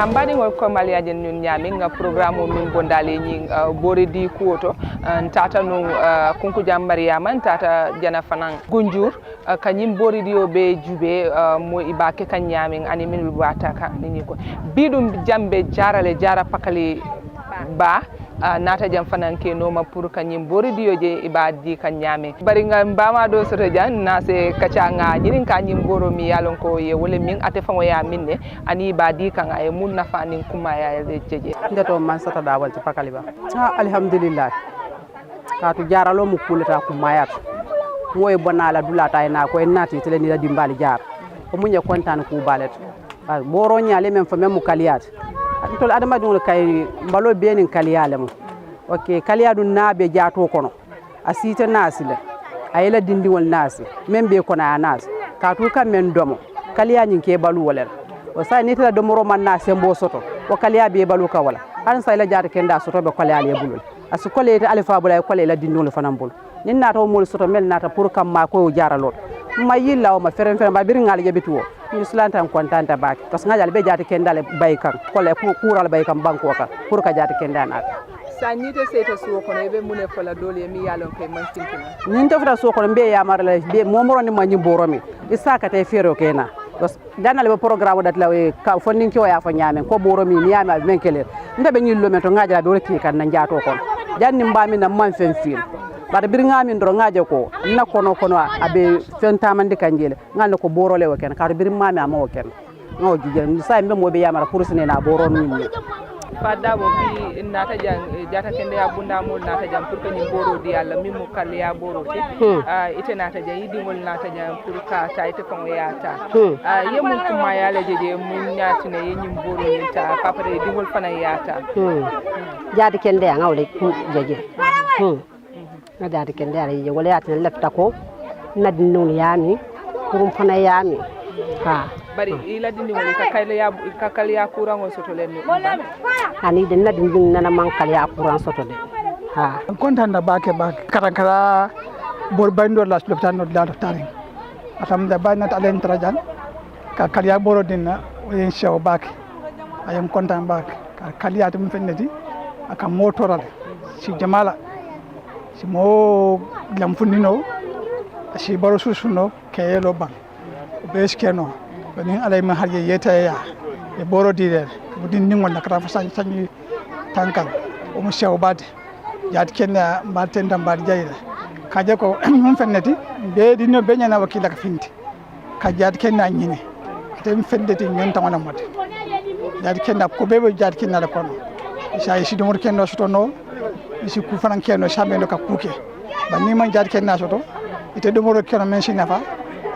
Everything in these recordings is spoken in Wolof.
Mbadingol ko maliajen ñun ñami nga programme min bondale ñi bori di kuoto tata no kunku jam Mariama tata jana fanan gonjur kanyim bori di be jube mo ibake kan ñami ani min wata ka ni ko bidum jambe jarale jara pakali ba nata jam fanan ke noma pour kanyim bori di je ibadi kan ñami bari nga mbama do soto jan na se kacha nga nyirin kanyim boro mi yalon ko ye wole min ate fango ya minne ani ibadi kan ay mun nafa nin kuma ya jeje ndato man sata dawal ci pakali ba alhamdulillah katu jaralo mu kulata ku mayat moy bonala dulata ina ko enati tele ni la dimbali jar ko munye kontan ku balet boro nyale men fa mem kaliyat tol adama dum kay mbalo benin kaliyale mu okay kaliyadu nabe jato kono asita nasile ayela dindi wol nasi membe kono anas katu kam men domo kaliya nyin ke balu wolel o say ni tala domoro man na sembo soto o kaliya be balu ka wala an say la jaata kenda soto be kaliya le bulul asu kolete alifa bulay kolé la dindi wol fanam bul nin nata mo soto mel nata pour kam ma ko jaralot ma yilla o ma feren feren ba bir ngal jebitu o ni sulantan kontanta bak parce que ngal be jaata kenda le baykan kolé kural baykan banko ka pour ka jaata kenda na sa nite seta suwo kono be mune fola dole mi yalon kay man sintina nin to fata suwo kono be yamar la be momoro ni manyi boromi isaka tay fero kena parce que danal be programme dat la ka fondin ko ya fa nyaamen ko boromi ni yama men keler ndabe nyillo men to ngajara be wala kan na jaato kon janni mbami na man fen fil bada bir ngami ndoro ngaje ko na kono abe fen tamande kanjele ngal ko borole wo ken ka bir mami ama wo ken ngaw jije say mbe mo be yamara pour sene na boro ni fadda bo bi nata jang jata kende ya bunda mol nata jang pour que ni boro di yalla mimu kal ya boro ti ite nata jang yidi mol nata jang pour ka ta ite ko yata yemul kuma yalla jeje mun nyati ne yenyim boro ni ta papa de di mol fana yata jata kende ya ngawle ku jeje na jata kende ya je wala yata lefta ko na dinul yani pour fana yani ha bari ila dindi wala ka kaliya kurango soto len ani den na dindi nana man kaliya kuran soto de ha kontan da bake kara bor bando las lopitan no da taring atam da bana ta len trajan ka kaliya boro dinna yen shaw bake ayam kontan bake ka kaliya tum fenneti aka motoral si jamala si mo lam fundino si baro susuno kayelo bang beskeno bani alay ma harje yeta ya e boro dire budin ningol nakata fa sanyi tankal o mo sew bade yaat kenna mbaten dam bade jayra kaje ko mon fenneti be dinno be nyana wakila ka finti ka jaat kenna nyine tem fendeti nyon tawona mode jaat kenna ko bebe jaat kenna la kono sai si domor kenno soto no isi ku fanan kenno shambe ka kuke bani man jaat kenna soto ite domor kenno men sinafa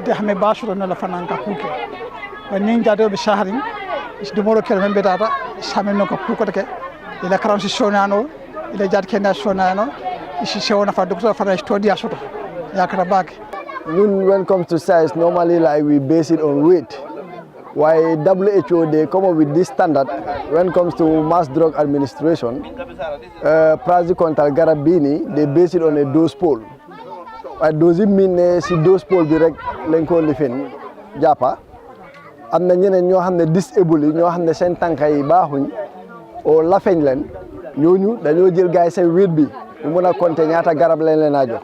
de hame basuro no la fanan ka kuke wani jado be shahrin is do moro kel membe data sameno ko kuko take ila karansi sonano ila jad kenda sonano isi sewona fa doctor fa study asoto yakara bag when it comes to size normally like we base it on weight why WHO they come up with this standard when it comes to mass drug administration praziquantal garabini they base it on a dose pool does it mean si dose pool bi rek lañ ko lifin jàppa am na ñeneen ñoo xam ne disable yi ñoo xam ne seen tànka yi baaxuñ o lafeñ leen ñooñu dañoo jël gaay seen wéet bi mu mën a compter ñaata garab lañ leen a jox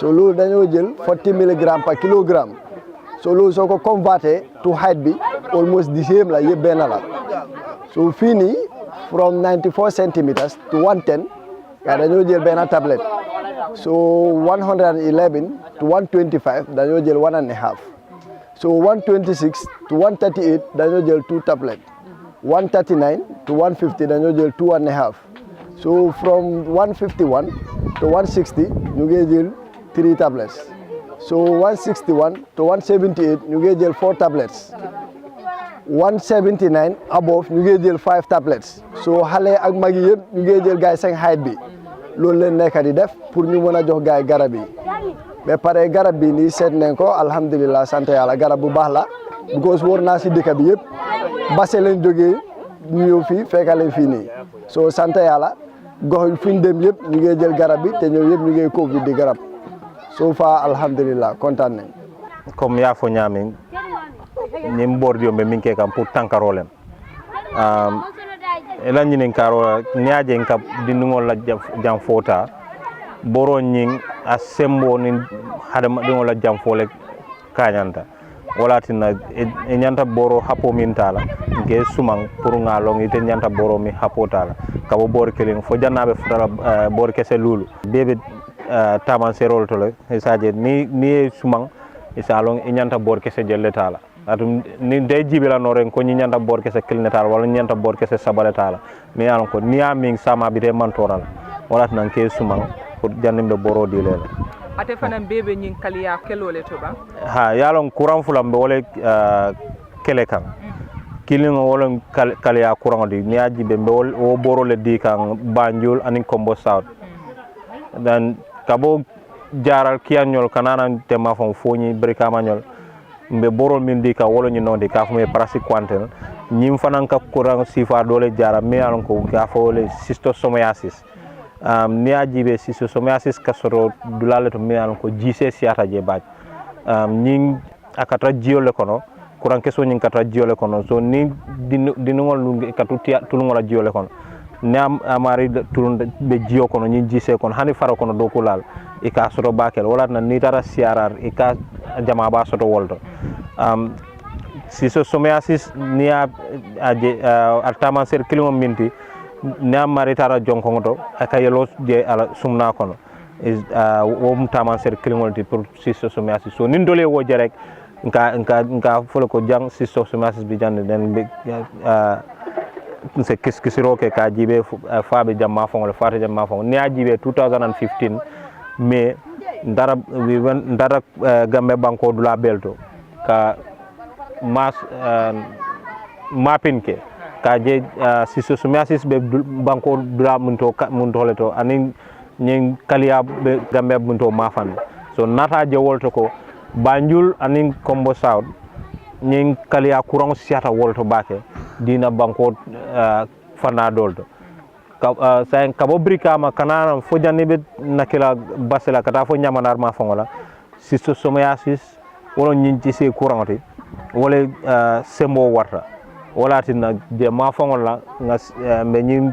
so loolu dañoo jël 40 milligram par kilogramme so loolu soo ko converté to height bi almost the same la yëpp benn la so fii nii from 94 centimeters to 110 gaa dañoo jël benn tablette so 111 to 125 dañoo jël 1.5 so 126 to 138 dañoo jël 2 tablets 139 to 150 dañoo jël 2.5 so from 151 to 160 ñu ngi jël 3 tablets so 161 to 178 ñu ngi jël 4 tablets 179 above ñu ngi jël 5 tablets so xale ak mag yi yëpp ñu ngi jël gaay seen height bi loolu leen nekk di def pour ñu mën a jox gaay garab yi mais pare garab bi nii seet nañ ko alhamdulilah sant yàlla garab bu baax la because wóor naa si dëkk bi yëpp base leen jógee ñu ñëw fii fekk leen fii nii so sant yàlla gox fi ñu dem yëpp ñu ngi jël garab bi te ñëw yëpp ñu ngi Covid di garab so far alhamdulilah kontaan nañ comme yaa fo ñaamin ñim bordio be min ke kam pour tankarolem ela ñinin karo ñaaje ka dindingol la jam fota boro ñing a sembo ni hadama dingol la jam fole kañanta wala tinna e ñanta boro hapo min tala ke sumang pour ngalong ite ñanta boro mi hapo tala kabo bor kelin fo jannabe futala bor kese lulu bebe taman serol to le isaje ni sumang isalong e ñanta bor kese jelle tala atum ni day jibila no ren ko ni ñanta bor kese kilne tala wala ñanta bor kese sabale tala mi alon ko ni aming sama bide mantoral wala tan ke sumang pour jannimbe boro dilele ate fanan bebe ñing kaliya kelole to ba ha yalon courant fulambe wala kele kan kilingo wala kaliya courant di ni aji be o boro le di kan Banjul anin Kombo South dan kabo jaral kianyol kanana tema fon foni brikama nyol mbe boro min di ka wala ñu nondi ka fumé prasi quantel ñim fanan ka courant sifa dole jara me alon ko ka fo le schistosomiasis ni ajibe schistosomiasis ka soro dulale to me alon ko jise siata je baaj ñing akata jiole kono courant keso ñing kata jiole kono so ni dinungol lu katu tulungol jiole kono ni amari tulun be jio kono ñi jise kono hani faro kono do ko lal e ka soto bakel wala na ni tara siarar e ka jama ba soto woldo schistosomiasis ni aje altaman ser kilimo minti ni amari tara jonko to aka yelo je ala sumna kono wo mutaman ser kilimo ti pour schistosomiasis so nin dole wo je rek nka folo ko jang schistosomiasis bi jande den be se kisiro ke ka jibe faabe jamma fongol faate jamma fong ni ajibe 2015 mais ndara gambe banko dula belto ka mas mapinke ka je schistosomiasis be banko dula munto leto anin nyen kaliya be gambe munto mafan so nata je wolto ko Banjul anin Kombo South nyen kaliya courant siata wolto bake dina banko fana dolto sayen kabo brikama kanana fo janibe nakila basela kata fo nyamanar ma fongola schistosomiasis wala nyinti se courant wala sembo warta wala tinna je ma fongola nga me nyin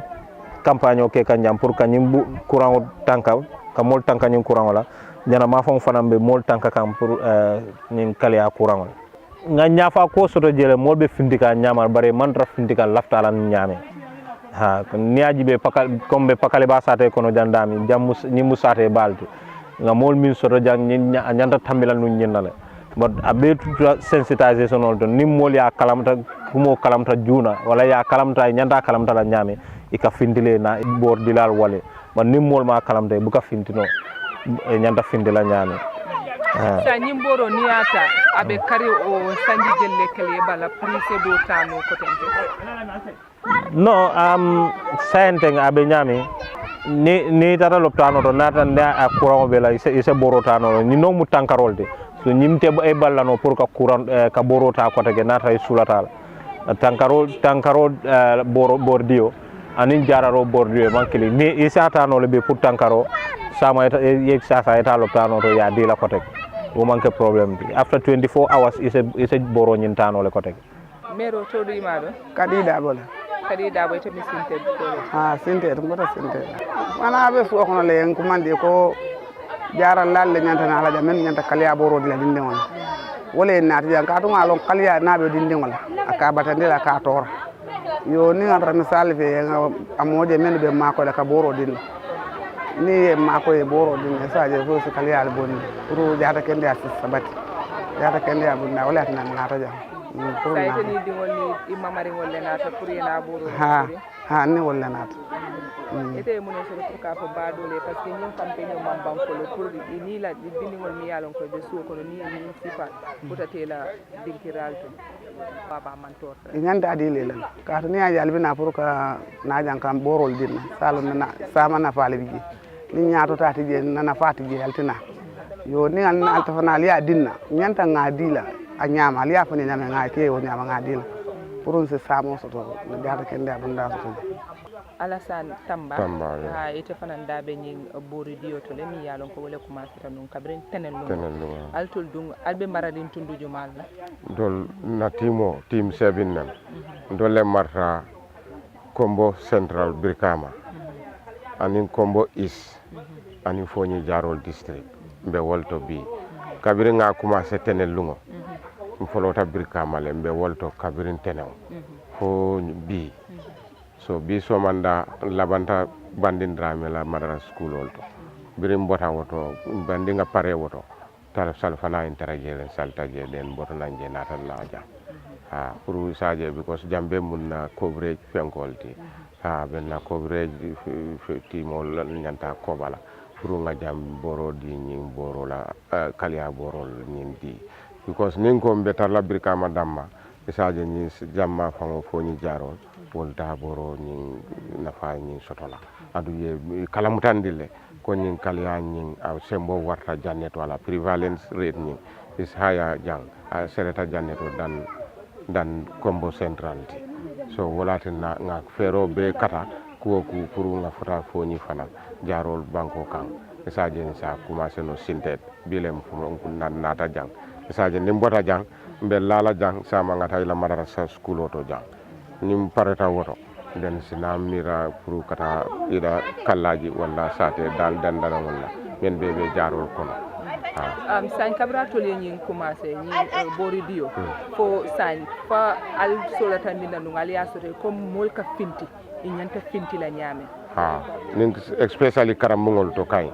campagne ke kanjam pour kanyim bu courant tanka kamol tanka nyin courant wala jana ma fon fanambe mol tanka kam pour nyin kaliya courant nga ñafa ko soto jele molbe findika ñamar bare mantra findika laftalan ñame ha niaji be pakal kombe pakale ba sate kono jandami jammu ni musate balti nga mol min soto jang ñanta tambilan nu ñennale but abe sensitization on don ni mol ya kalamta kumo kalamta juna wala ya kalamta ñanta kalamta la ñame ika findile na bor dilal wale man ni mol ma kalamta bu ka fintino ñanta findila ñame sa nyimboro niata abe kari o sanji jelle kele bala prise do tano ko tente no senteng abe nyami ni tara loptano to nata nda a courant be la ise borotano ni no mu tankarolde so nyimte e ballano pour ka courant ka borota ko tege nata e sulata tankaro bordio anin jararo bordio mankeli ni isatano le be pour tankaro sama e sasa eta loptano to ya dila ko tege wo manke problem bi after 24 hours ise boro nyintano le ko tege mero to do imado kadida bola kadida boy to mi sinte sinte to ngota sinte mana be fu ko le en ko mande ko jaral lalle nyanta na ala men nyanta kaliya boro dila dinde won wala en naati jan ka to ngalon kaliya nabe dinde wala aka batande la ka tora yo ni ngara misal fe amoje men be mako la ka boro dinde ni mako e boro dinde saje fo so kaliya al bonni pour jaata kende assis sabati jaata kende abunda wala tan naata jam sayte ni dingol ni imamari ngolle naata pour yena boro ha ni wolle naata ete muno so pour ka fo badole parce que ñim campagne mam banko le pour ni la bindingol mi yalon ko be suko no ni sifa putatela dinkiral to baba mantor ñanda adi lelan ka to ni a yalbina pour ka na jan kam borol dinna salon na sama na faale bi ni ñaato tati je na fati je altina yo ni an altafana liya dinna ñanta ngadila a ñama liya fani ñama ngake o ñama ngadila pour se samo soto na jaata kende abunda soto Alassane Tamba ha ite fanan dabe ñi bori dio to le mi yalon ko wala commencé tan non kabren tenel lo altul dung albe maradin tunduju malla dol na tim sebin nan dole marta Kombo Central Brikama anin Kombo East anin Foñi Jarol District mbe wolto bi kabiri nga commencé tenel lungo folota Brikama le mbe wolto kabirin tenew fo bi so bi so manda labanta bandin drame la madara school olto birim bota woto bandinga pare woto tal salfana interagere saltaje den boto nanje natal laja ha pour saje because jambe munna coverage fenkolti ha benna coverage timol nyanta kobala pour nga jam boro di nyin boro la kalia boro nyin di because nin ko betar la Brikama damma saje ni jamma fango foni jarol wolta boro nyin nafa nyin sotola adu ye kala mutandile ko nyin kalia nyin aw sembo warta jannet wala prevalence rate nyin is higher jang sereta jannet dan Kombo Central so walatina nga fero be kata ko ku pour nga fota foni fana jarol banko kan saje ni sa commencé no sintet bilem fu nan nata jang saje nim bota jang be lala jang sama nga tay la madara sa school to jang nim pareta woto den sinamira pour kata ida kallaji wala sate dal dandana wala men be jarol kono sañ kabra tole ñing commencé ñi bori dio fo sañ fa al solata minna no ngali asote comme molka finti ñanta finti la ñame nin especially karamungol to kay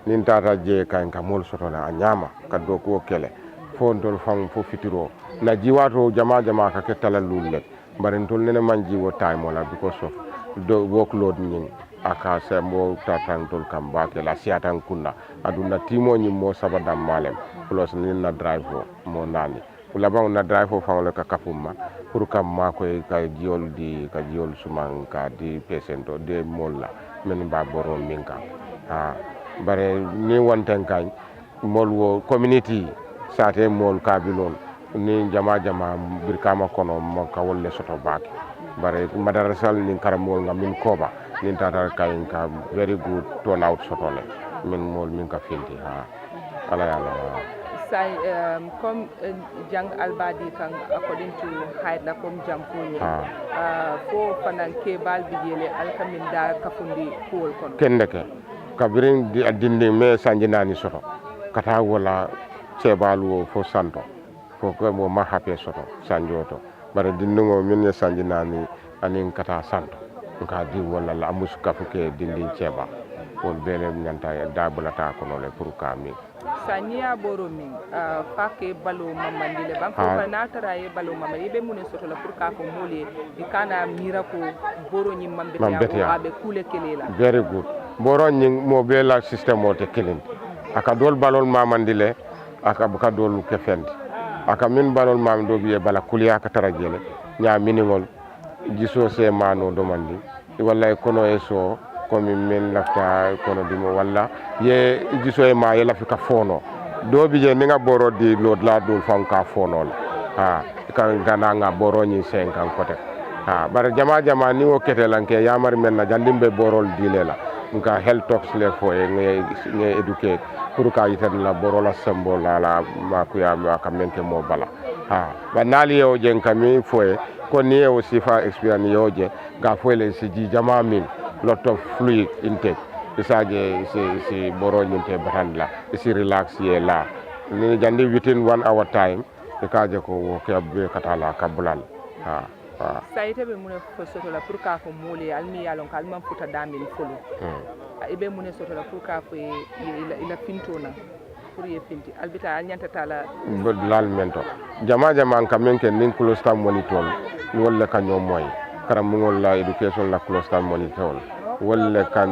nin tata je kay ka mol soto la ñama ka do ko kele fo ndol fam fo fitiro na jiwato jama ka ketala lulle barin tol nene manji wo time wala because of do workload ñing aka sembo tatang tol kamba ke la siatan kunna aduna timo ñi mo sabadam malem plus ni na drive mo nani la ba na drive fa wala ka kapuma pour kam ma ko ka jiol suman ka di pesento de molla men ba boro minka bare ni wonten kan mol wo community sate mol kabilon ni jama Brikama kono mo ka wolle soto baki bare madarasal ni karamol ngam min koba nin tata kayin ka very good turnout sotole min mol min ka finti ala yalla say comme jang albadi kan according to height la comme jam ko fo fanan ke bal bijele alkamin da kafundi kool kon kendeke kabirin di adinde me sanjinani soto kata wala cebalu fo santo fo ko mo ma hape soto sanjoto bare dinnugo min ne sanjinani anin kata santo ka di wala la amus kafuke dindi ceba wol bele nyanta dabulata ko no le pour kami sania boro min fake balo mamandile bam ko fanatara e balo mamari be mun soto la pour ka ko mole di kana mira ko boro nyim mambe ya be kule kelela very good boro nyim mo be la system o te kelin aka dol balol mamandile aka buka dol kefendi aka min balol mam do biye bala kuliya ka tarajele nya miningol giso se mano domandi walla kono eso komi min lafta kono dimo walla ye giso e ma ye lafika fono do bije ni nga boro di lod la dul fam ka fono la kan gana nga boro ni 5 kan kote bar jama ni o ketelanke yamar men na jandimbe borol dilela nka health talks le fo e nge educate pour ka yitan la borola symbol la makuya ka menke mo bala ba nali o jen kami fo ko ni o sifa experience yoje ga fo le si jama min lot of fluid intake isaje si boro nyinte batandla si relax ye la ni jandi within 1 hour time e kaje ko ke be katala kabulal sayite be mun ko soto la pour ka ko mole almi yalon kalman futa damin folo ibe mun soto la pour ka ko ila pintona pour ye pinti albita anyanta tala lal mento jama kan men ken nin close time monitor wala kanyo moy karamungol la education la close time monitor wala kan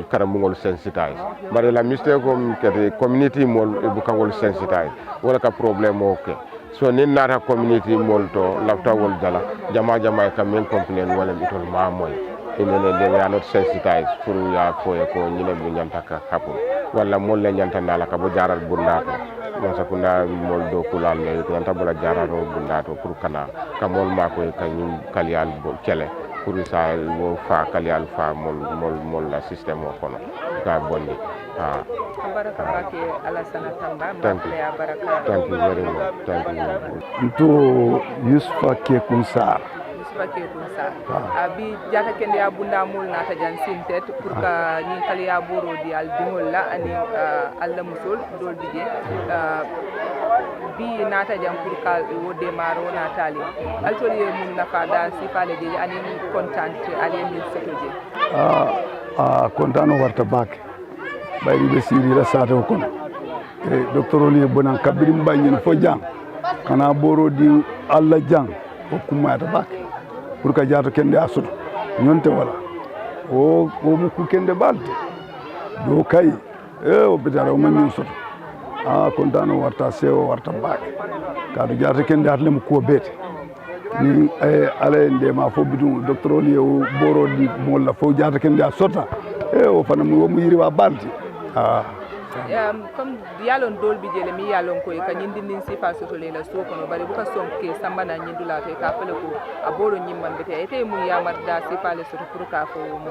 karamungol sensitize bare la mistake ko ke community mol bu kangol sensitize wala ka problème okay so nin nata community molto lafta wol jala jama ka men complain wala itol ma moy inene they are not sensitized pour ya foye ko ñine bu ñanta ka kapu wala mol le ñanta nala ka bo jaral bundato mo sakunda mol do kulal le ñanta bula jararo bundato pour kana ka mol ma ko ka ñim kalial bo kele pour sa wo fa kalial fa mol la système o kono ka bonni baraka bake Alassana Tamba ya baraka thank you very much thank you to Yusufa Kekunsar Baketun sa bi jata kende ya bunda mul nata jan sintet pour ka ni kaliya boro di al dingol la ani alla musul dol dige bi nata jan pour ka wo demaro natali altoli mun nafa da sifale je ani content ali ni sotoje kontano warta bake bayri be siri la sato kono docteur oli bonan kabirim bañen fo jang kana boro di alla jang ko kumata bake pour ka jato kende asuto nyonte wala o mu ku kende balde do kay o bitara o man soto kontano warta sewo warta bake ka do jato kende atle mu ko bete ni ala nde ma fo bidum docteur oli o boro di molla fo jato kende asota o fana mu yiri wa balde comme yalon dol bi jele mi yalon ko ka nyindi nin sifa soto le la so kono bari buka sonke samba na nyindu la te ka fele ko aboro nyimman bete ete mu yamar da sifa le soto pour ka fo mo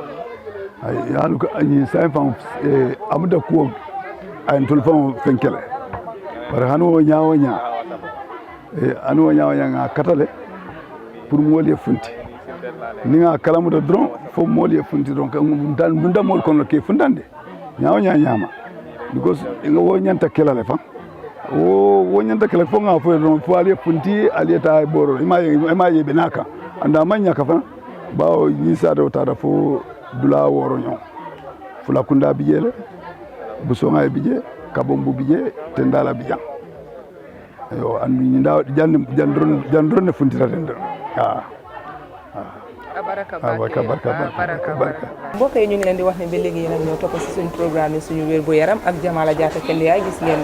ay yalu ko ani sa fam amda ko ay tul fam fenkele bar hanu nyaawo nya anu nyaawo nya nga katale pour mo le funti ni nga kalamu do dron fo mo le funti donc dunda mol kono ke fundande nyaawo nya nyama because nga wo nyanta kelale fa wo nyanta kelale fo nga fo don fo ali punti ali ta boro ima yebe naka anda manya ka fa bawo ni sa do ta fo dula woro nyon fula kunda bijele buso nga bije kabombu bije tendala bijan yo andu ni ndaw jandron ne funti ta tendon baraka mbokk yi ñu ngi leen di wax ne ba léegi yéen ak ñoo topp si suñu programme yi suñu wér gu yaram ak Jamala Jatta Kendia gis ngeen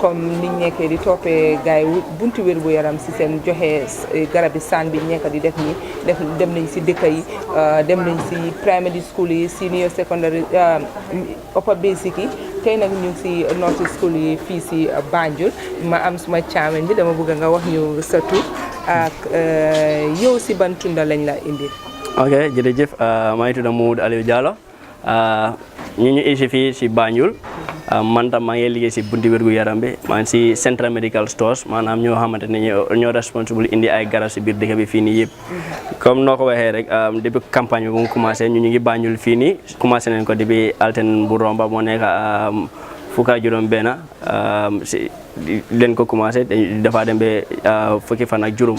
comme niñ nekkee di toppee gars yi buntu wér gu yaram si seen joxe garabi saan bi nekk di def ni dem nañ si dëkk yi dem nañ si primary school yi senior secondary upper basic yi tey nag ñu ngi si north school yi fii si Banjul ma am suma caamen bi dama bëgg nga wax ñu sa tur ak yow si ban tunda lañ la indi. ok jërëjëf maa ngi tudd Mamadou Aliou Diallo ñu isi fii si Banjul man tam maa ngi liggéey si bunti wérgu yaram bi maa ngi si Central Medical Stores maanaam ñoo xamante ne ñoo responsable indi ay garab si biir dëkk bi fii nii yëpp comme noo ko waxee rek depuis campagne bi bu mu commencé ñu ngi Banjul fii nii commencé nañ ko depuis altine bu romba moo nekk fukki ak juróom benn si leen ko commencé dafa dem ba fukki fan ak juróom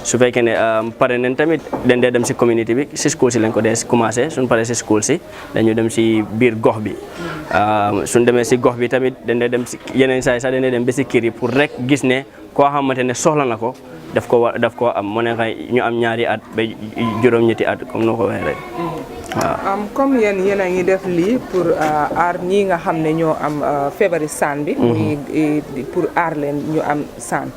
su fekkee ne pare nañ tamit dañ dee dem si communauté bi si school si lañ ko dee commencé suñ paree si school si dañu dem si biir gox bi suñ demee si gox bi tamit dañ dee dem si yeneen saay sax dañ dee dem ba si kër yi pour rek gis ne koo xamante ne soxla na ko daf ko am mu ne ñu am ñaari at ba juróom-ñetti at comme noo ko waxee rek waaw comme yéen a ngi def lii pour aar ñii nga xam ne ñoo am feebari saan bi muy pour aar leen ñu am saan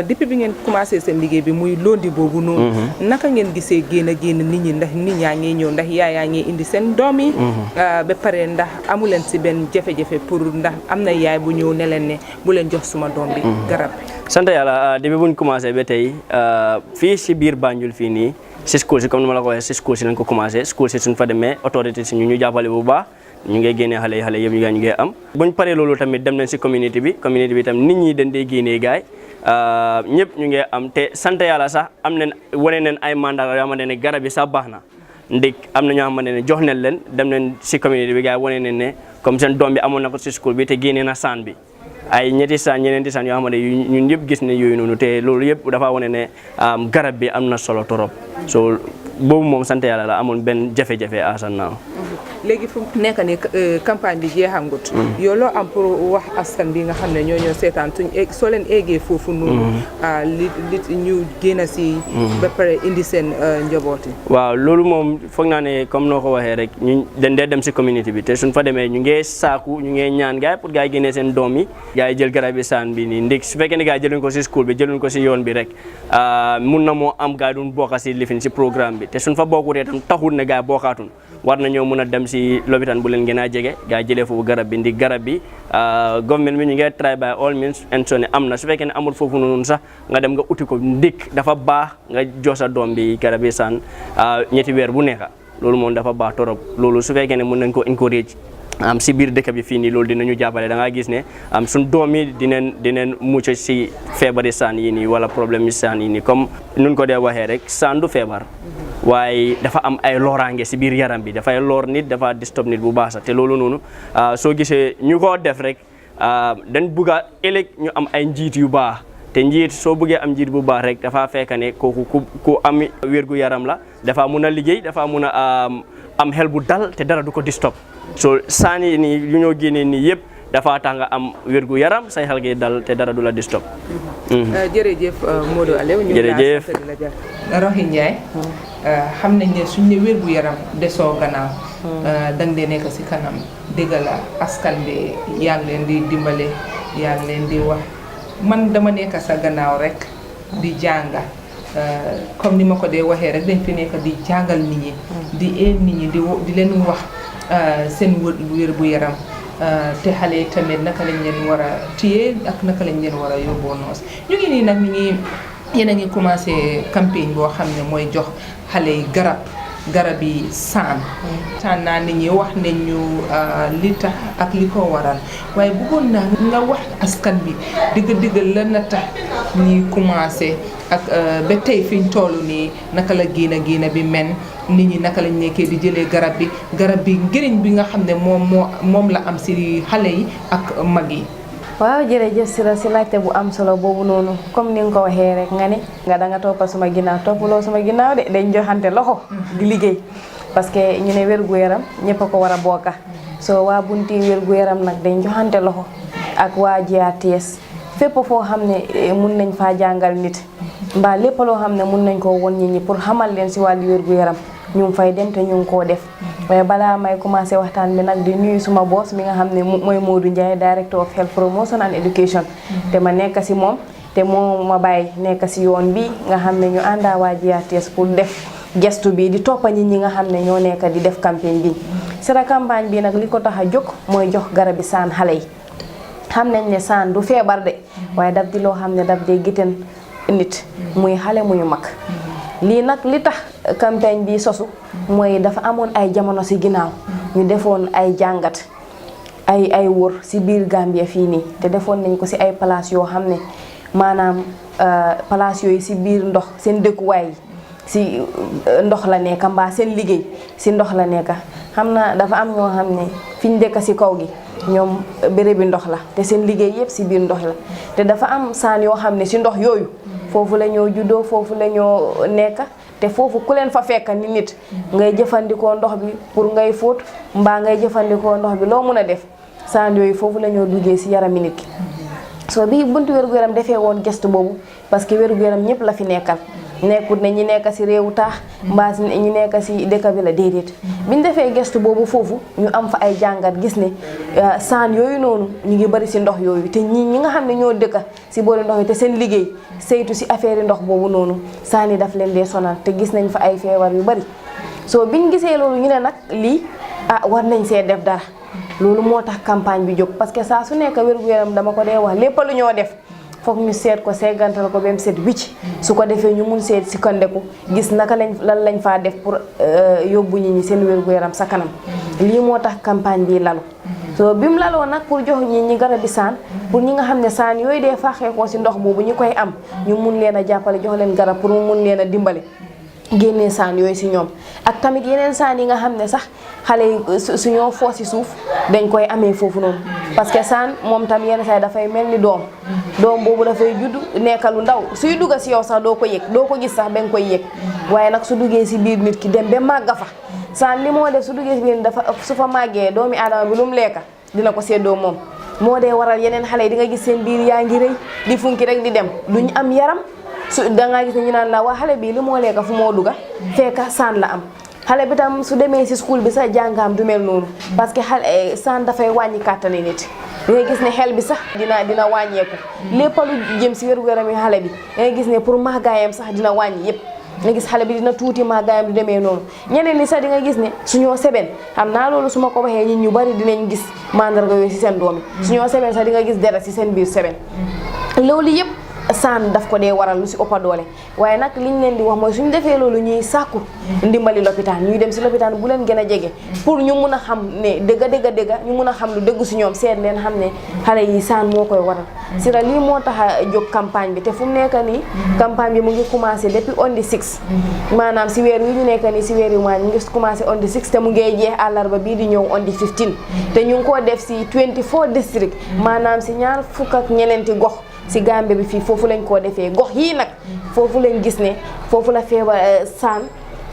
depuis bi ngeen commencé seen liggéey bi muy londi boobu noonu naka ngeen gisee génn nit ñi ndax nit ñaa ngi ñëw ndax yaayaa ngi indi seen doom yi ba pare ndax amu leen si benn jafe-jafe pour ndax am na yaay bu ñëw ne leen ne bu leen jox suma doom bi garab bi sant yàlla depuis buñ commencé ba tey fii si biir Banjul fii nii si school si comme ni ma la ko waxee si school si lañ ko commencé school si suñ fa demee autorité si ñu jàppale bu baax ñu ngay génnee xale yëpp ñu ngay am buñ paree loolu tamit dem nañ si communauté bi tam nit ñi dañ dee génnee gaay ñëpp ñu ngay am te sant yàlla sax am nañ wane nañ ay mandat yoo xamante ne garab yi sax baax na ndig am na ñoo xamante ne jox nañ leen dem nañ si communauté bi gaay wane nañ ne comme seen doom bi amoon na ko si school bi te génnee na saan bi ay ñeenti saan ñeneenti saan yoo xamante ne ñun yëpp gis ne yooyu noonu te loolu yëpp dafa wane ne garab bi am na solo torop so boobu moom sant yàlla la amoon benn jafe-jafe asan naaw léegi fu nekk ni campagne bi jeexangut yow loo am pour wax askan bi nga xam ne ñoo seetaan suñ soo leen eggee foofu noonu li ñu génn si ba pare indi seen njaboot yi waaw loolu moom foog naa ne comme noo ko waxee rek ñu dañ dee dem si communauté bi te suñ fa demee ñu ngee saaku ñu ngee ñaan gaay pour gaay génnee seen doom yi gaay jël garab bi saan bi nii ndig su fekkee ne gaay jëluñ ko si school bi jëluñ ko si yoon bi rek mun na moo am gaay duñ bokka si lifin si programme bi te suñ fa bokkutee tam taxul ne gaay bokkaatun war nañoo mun a dem si lopitaan bu leen gën a jege gaa jëlee foofu garab bi ndi garab bi government bi ñu ngi try by all means ensure ne am na su fekkee ne amul foofu noonu sax nga dem nga uti ko ndik dafa baax nga jox sa doom bi garab yi saan ñetti weer bu nekk loolu moom dafa baax torop loolu su fekkee ne mun nañ ko encourage si biir dëkk bi fii nii loolu dinañu jàppale da nga gis ne suñ doom yi dinañ mucc si feebari saan yi nii wala problème yi saan yi nii comme nun ko dee waxee rek saan du feebar waaye dafa am ay loraange si biir yaram bi dafay lor nit dafa disturb nit bu baax sax te loolu noonu soo gisee ñu ko def rek dañ bugg a ëllëg ñu am ay njiit yu baax te njiit soo bëggee am njiit bu baax rek dafa fekk ne kooku ku am wérgu yaram la dafa mun a liggéey dafa mun a am xel bu dal te dara du ko disturb so saani nii yu ñoo génnee nii yëpp dafa tax nga am wérgu yaram say xel gi dal te dara du la disturb. jërëjëf Modou Alieu ñu jërëjëf Rohey Njie xam nañ ne suñ ne wérgu yaram desoo gannaaw dang dee nekk si kanam dégg la askan bi yaa ngi leen di dimbale yaa ngi leen di wax man dama nekk sa gannaaw rek di jànga comme ni ma ko dee waxee rek dañ fi nekk di jàngal nit ñi di nit ñi di leen wax seen wér bu yaram te xale yi tamit naka lañ leen war a téye ak naka lañ leen war a yóbboo noos ñu ngi nii nag ñu ngi yéen a ngi commencé campagne boo xam ne mooy jox xale yi garab yi saan naa nit ñi wax nañ ñu li tax ak li ko waral waaye bëggoon naa nga wax askan bi digg la na tax ñi commencé ak ba tey fi ñu toll nii naka la génn bi men nit ñi naka lañ nekkee di jëlee garab bi njëriñ bi nga xam ne moom la am si xale yi ak mag yi. waaw jërëjëf Sira si laajte bu am solo boobu noonu comme ni nga ko waxee rek nga ne nga da nga toppal suma ginnaaw toppaloo suma ginnaaw de dañ joxante loxo di liggéey parce que ñu ne wérgu yaram ñëpp a ko war a bokka soo waa bunti wérgu yaram nag dañ joxante loxo ak waa GRTS fépp foo xam ne mun nañ faa jàngal nit mbaa lépp loo xam ne mun nañ koo won nit ñi pour xamal leen si wàllu wérgu yaram ñu ngi fay dem te ñu ngi koo def waaye balaa may commencé waxtaan bi nag di nuyu suma boss mi nga xam ne mooy Modou Ndiaye Director of Health Promotion and Education te ma nekk si moom te moo ma bàyyi nekk si yoon bi nga xam ne ñu àndaa waa GRTS pour def gestu bi di toppa nit ñi nga xam ne ñoo nekk di def campagne bi sira campagne bi nag li ko tax a jóg mooy jox garabi saan xale yi xam nañ ne saan du feebar de waaye daf di loo xam ne daf dee giten nit muy xale muy mag lii nag li tax campagne bi sosu mooy dafa amoon ay jamono si ginnaaw ñu defoon ay jàngat ay wër si biir Gambia fii nii te defoon nañ ko si ay place yoo xam ne maanaam place yooyu si biir ndox seen dëkkuwaay yi si ndox la nekk mbaa seen liggéey si ndox la nekk xam na dafa am ñoo xam ne fi ñu dëkk si kaw gi ñoom bérébi ndox la te seen liggéey yëpp si biir ndox la te dafa am saan yoo xam ne si ndox yooyu foofu la ñoo juddoo foofu la ñoo nekk te foofu ku leen fa fekk ni nit ngay jëfandikoo ndox bi pour ngay fóot mbaa ngay jëfandikoo ndox bi loo mun a def saan yooyu foofu la ñoo duggee si yarami nit ki soo bi buntu wér-gu-yaram defee woon gestu boobu parce que wér-gu-yaram ñëpp la fi nekkal nekkut ne ñi nekk si réewu taax mbaa ñi nekk si dëkk bi la déedéet biñ defee gestu boobu foofu ñu am fa ay jàngat gis ne saan yooyu noonu ñu ngi bari si ndox yooyu te ñi nga xam ne ñoo dëkk si boori ndox yi te seen liggéey saytu si affaire yi ndox boobu noonu saan yi daf leen dee sonal te gis nañ fa ay feebar yu bari soo biñ gisee loolu ñu ne nag lii war nañ see def dara loolu moo tax campagne bi jóg parce que saa su nekk wér-gu-yaram dama ko dee wax lépp lu ñoo def foog ñu seet ko seggantal ko ba mu set wicc su ko defee ñu mun seet si kandeku gis naka lan lañ faa def pour yóbbu nit ñi seen wér-gu-yaram sa kanam lii moo tax campagne bi lalu so bi mu laloo nag pour jox ñi garabi saan pour ñi nga xam ne saan yooyu dee faaxee ko si ndox boobu ñu koy am ñu mun leen a jàppale jox leen garab pour mu mun leen a dimbale génnee saan yooyu si ñoom ak tamit yeneen saan yi nga xam ne sax xale yi suñoo foo si suuf dañ koy amee foofu noonu parce que saan moom tam yenn saa yi dafay mel ni doom boobu dafay judd nekk lu ndaw suy dugga si yow sax doo ko yëg doo ko gis sax ba nga koy yëg waaye nag su duggee si biir nit ki dem ba màgga fa saan li moo def su duggee si biir dafa su fa màggee doomi aadama bi lu mu lekka dina ko séddoo moom moo dee waral yeneen xale yi di nga gis seen biir yaa ngi rëy di funki rek di dem duñ am yaram su dangaa gis ne ñu naan la waa xale bii li moo lekka fu moo dugga fekka saan la am xale bi tam su demee si school bi sax jàngaam du mel noonu parce que xale saan dafay wàññi kàttani nit da ngay gis ne xel bi sax dina wàññeeku lépp lu jëm si wér-gu-yaram yi xale bi da ngay gis ne pour màggaayam sax dina wàññi yëpp nga gis xale bi dina tuuti màggaayam du demee noonu ñeneen ni sax di nga gis ne suñoo seben xam naa loolu su ma ko waxee nit ñu bari dinañ gis mandarga yooyu si seen doom yi suñoo seben sax di nga gis dara si seen biir seben loolu yëpp saan daf ko dee waral lu si ëppa doole waaye nag liñ leen di wax mooy suñu defee loolu ñuy sàkku ndimbali lopitaan ñuy dem si lopitaan bu leen gën a jege pour ñu mun a xam ne dëgga ñu mun a xam lu dëgg si ñoom seet leen xam ne xale yi saan moo koy waral Sira lii moo tax a jóg campagne bi te fu mu nekk nii campagne bi mu ngi commencé depuis on the 6 maanaam si weer wi ñu nekk nii si weer yu maa ñu ngi commencé on the 6 te mu ngee jeex àllarba bii di ñëw on the 15 te ñu ngi koo def si 24 district maanaam si ñaar fukk ak ñeneenti gox si Gambie bi fii foofu lañ koo defee gox yii nag foofu lañ gis ne foofu la feebar saan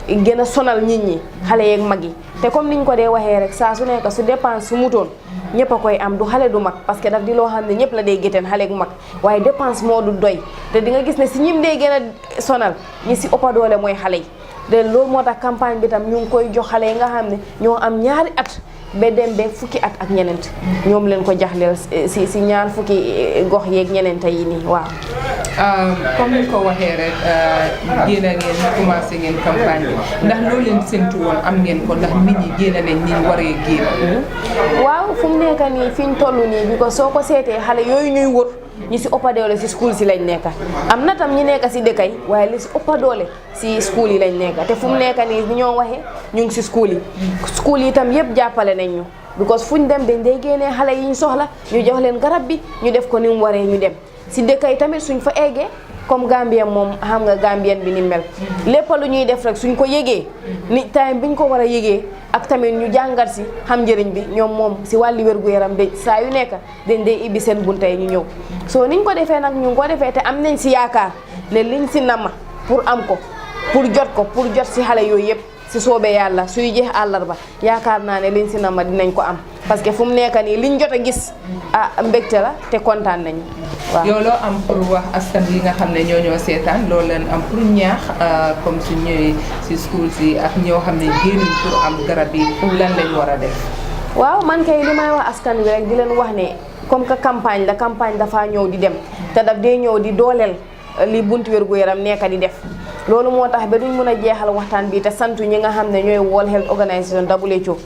gën a sonal nit ñi xale yeeg mag yi te comme niñ ko dee waxee rek saa su nekk su dépense su mutoon ñëpp a koy am du xale du mag parce que daf di loo xam ne ñëpp la dee gétteen xale gu mag waaye dépense moo du doy te di nga gis ne si ñim dee gën a sonal ñi si ëppa doole mooy xale yi te loolu moo tax campagne bi tam ñu ngi koy jox xale yi nga xam ne ñoo am ñaari at ba dem ba fukki at ak ñeneent ñoom leen ko jaxleel si ñaar fukki gox yeeg ñeneenta yi nii waaw. comme ni ko waxee rek génn ngeen commencé ngeen campagne bi ndax loo leen séntu woon am ngeen ko ndax nit ñi génn nañ ni ñu waree génn. waaw fu mu nekk nii fi ñu toll nii bi ko soo ko seetee xale yooyu ñuy wër ñi si ëppa doole si school si lañ nekk am na tam ñi nekk si dëkk yi waaye li si ëppa doole si school yi lañ nekk te fu mu nekk nii bi ñoo waxee ñu ngi si school yi tam yëpp jàppale nañ ñu because fu ñu dem dañ day génnee xale yi ñu soxla ñu jox leen garab bi ñu def ko ni mu waree ñu dem si dëkk yi tamit suñ fa eggee comme Gambien moom xam nga Gambien bi ni mel lépp lu ñuy def rek suñ ko yëgee ni time biñ ko war a yëgee ak tamit ñu jàngat si xam njëriñ bi ñoom moom si wàlli wér-gu-yaram de saa yu nekk dañ day ibbi seen bunta yi ñu ñëw soo niñ ko defee nag ñu ngi ko defee te am nañ si yaakaar ne liñ si nama pour am ko pour jot si xale yooyu yëpp si soobee yàlla suy jeex àllarba yaakaar naa ne liñ si nama dinañ ko am parce que fu mu nekk nii liñ jot a gis mbégte la te kontaan nañu waaw. yow loo am pour wax askan yi nga xam ne ñoo seetaan loolu leen am pour ñaax comme su ñëwee si school si ak ñoo xam ne génnuñ pour am garab yi lan lañ war a def. waaw man kay li may wax askan wi rek di leen wax ne comme que campagne dafaa ñëw di dem te daf dee ñëw di dooleel li buntu wér-gu-yaram nekk di def loolu moo tax ba duñ mën a jeexal waxtaan bi te santu ñi nga xam ne ñooy World Health Organization WHO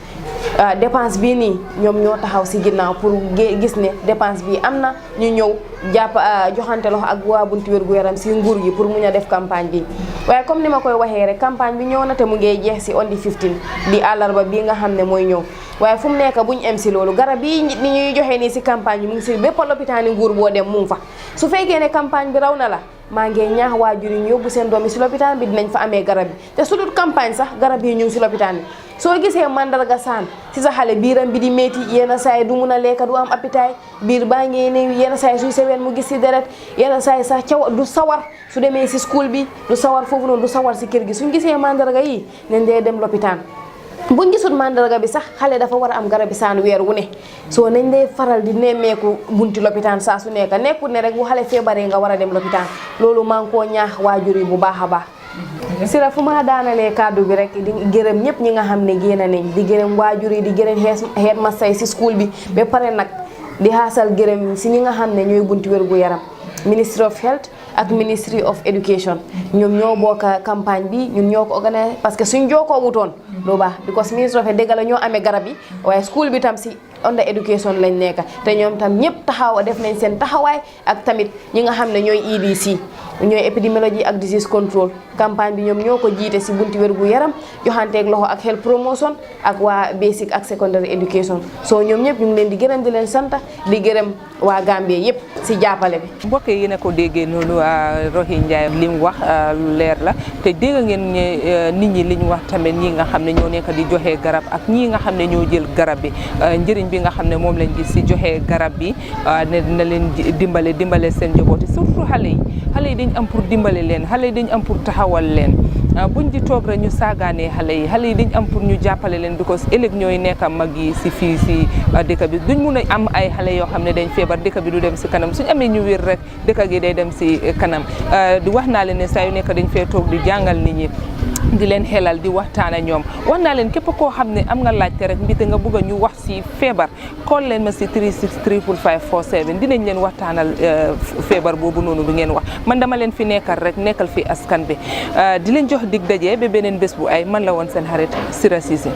dépense bii nii ñoom ñoo taxaw si ginnaaw pour gis ne dépense bii am na ñu ñëw jàpp joxante loxo ak waa buntu wér-gu-yaram si nguur gi pour mun a def campagne bi waaye comme ni ma koy waxee rek campagne bi ñëw na te mu ngee jeex si on the 15 di àllarba bii nga xam ne mooy ñëw waaye fu mu nekk buñ em si loolu garab yi ni ñuy joxe nii si campagne bi mu ngi si bépp lopitaani nguur boo dem mu ngi fa su fekkee ne campagne bi raw na la maa ngi ñaax waajur yi ñu yóbbu seen doom yi si lopitaan bi dinañ fa amee garab yi te su dul campagne sax garab yi ñu ngi si lopitaan bi soo gisee mandarga saan si sa xale biiram bi di métti yenn saa yi du mun a lekka du am appétit biir baa ngee néew yenn saa yi suy seween mu gis si deret yenn saa yi sax du sawar su demee si school bi du sawar foofu noonu du sawar si kër gi suñ gisee mandarga yi nañ dee dem lopitaan buñ gisul mandarga bi sax xale dafa war a am garabi saan weer wu ne soo nañ dee faral di nemmeeku bunti lopitaan saa su nekk nekkul ne rek bu xale feebaree nga war a dem lopitaan loolu maa ngi koo ñaax waajur yi bu baax a baax. Sira fu ma daanalee kàddu bi rek di gërëm ñëpp ñi nga xam ne génn nañ di gërëm waajur yi di gërëm headmaster si school bi ba pare nag di xaasal gërëm si ñi nga xam ne ñooy bunti wér-gu-yaram Ministry of Health ak Ministry of Education ñoom ñoo bokk campagne bi ñun ñoo ko organisé parce que suñ jookoo wutoon lu baax because Ministry of Health dëgg la ñoo amee garab yi waaye school bi tam si under education lañ nekk te ñoom tam ñëpp taxaw def nañ seen taxawaay ak tamit ñi nga xam ne ñooy EDC ñooy épidémiologie ak disease control campagne bi ñoom ñoo ko jiite si bunti wér-gu-yaram joxanteeg loxo ak health promotion ak waa basic ak secondary education soo ñoom ñëpp ñu ngi leen di gërëm di leen sant di gërëm waa Gambie yëpp si jàppale bi. mbokk yi yéen a ko déggee noonu Rohey Njie li mu wax lu leer la te dégg ngeen nit ñi li ñu wax tamit ñi nga xam ne ñoo nekk di joxe garab ak ñii nga xam ne ñoo jël garab bi njëriñ bi nga xam ne moom lañ gis si joxe garab bi ne dina leen dimbale seen njabooti surtout xale yi dañ am pour dimbale leen xale yi dañ am pour taxawal leen buñ di toog rek ñu saagaanee xale yi dañ am pour ñu jàppale leen because ëllëg ñooy nekk mag yi si fii si dëkk bi duñ mun a am ay xale yoo xam ne dañ feebar dëkk bi du dem si kanam suñ amee ñu wér rek dëkk gi day dem si kanam di wax naa leen ne saa yu nekk dañ fee toog di jàngal nit ñi di leen xelal di waxtaan ak ñoom wax naa leen képp koo xam ne am nga laajte rek mbite nga bëgg a ñu wax si feebar call leen ma si 3635547 dinañ leen waxtaanal feebar boobu noonu du ngeen wax man dama leen fi nekkal rek nekkal fi askan bi di leen jox dig daje ba beneen bés bu ay man la woon seen xarit Sira Ceesay